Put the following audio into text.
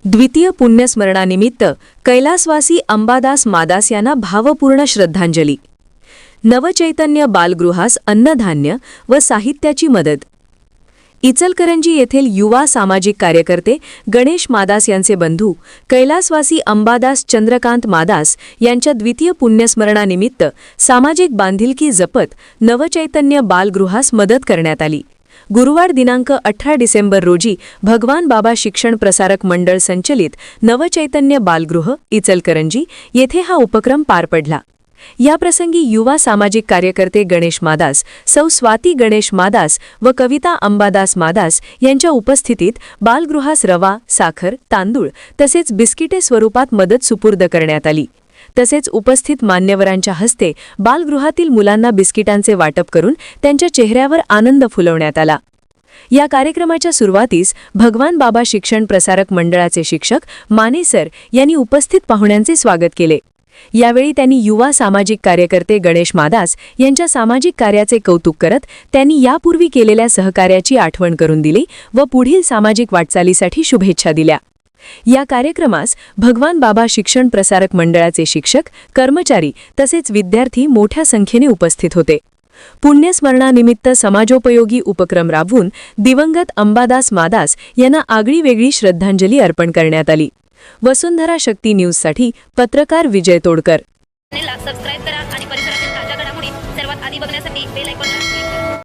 द्वितीय पुण्यस्मरणानिमित्त कैलासवासी अंबादास मादास यांना भावपूर्ण श्रद्धांजली। नवचैतन्य बालगृहास अन्नधान्य व साहित्याची मदत। इचलकरंजी येथील युवा सामाजिक कार्यकर्ते गणेश मादास यांचे बंधू कैलासवासी अंबादास चंद्रकांत मादास यांच्या द्वितीय पुण्यस्मरणानिमित्त सामाजिक बांधिलकी जपत नवचैतन्य बालगृहास मदत करण्यात आली। गुरुवार दिनांक 18 डिसेंबर रोजी भगवान बाबा शिक्षण प्रसारक मंडळ संचलित नवचैतन्य बालगृह इचलकरंजी येथे हा उपक्रम पार पडला। याप्रसंगी युवा सामाजिक कार्यकर्ते गणेश मादास, सौ स्वाती गणेश मादास व कविता अंबादास मादास यांच्या उपस्थितीत बालगृहास रवा, साखर, तांदूळ तसेच बिस्किटे स्वरूपात मदत सुपूर्द करण्यात आली। तसेच उपस्थित मान्यवरांच्या हस्ते बालगृहातील मुलांना बिस्किटांचे वाटप करून त्यांच्या चेहऱ्यावर आनंद फुलवण्यात आला। या कार्यक्रमाच्या सुरुवातीस भगवान बाबा शिक्षण प्रसारक मंडळाचे शिक्षक माने सर यांनी उपस्थित पाहुण्यांचे स्वागत केले। यावेळी त्यांनी युवा सामाजिक कार्यकर्ते गणेश मादास यांच्या सामाजिक कार्याचे कौतुक करत त्यांनी यापूर्वी केलेल्या सहकार्याची आठवण करून दिली व पुढील सामाजिक वाटचालीसाठी शुभेच्छा दिल्या। या कार्यक्रमास भगवान बाबा शिक्षण प्रसारक मंडळाचे शिक्षक, कर्मचारी तसेच विद्यार्थी मोठ्या संख्येने उपस्थित होते। पुण्यस्मरणानिमित्त समाजोपयोगी उपक्रम राबवून दिवंगत अंबादास मादास यांना आगळीवेगळी श्रद्धांजली अर्पण करण्यात आली। वसुंधरा शक्ती न्यूजसाठी पत्रकार विजय तोडकर। सबस्क्राइब करा आणि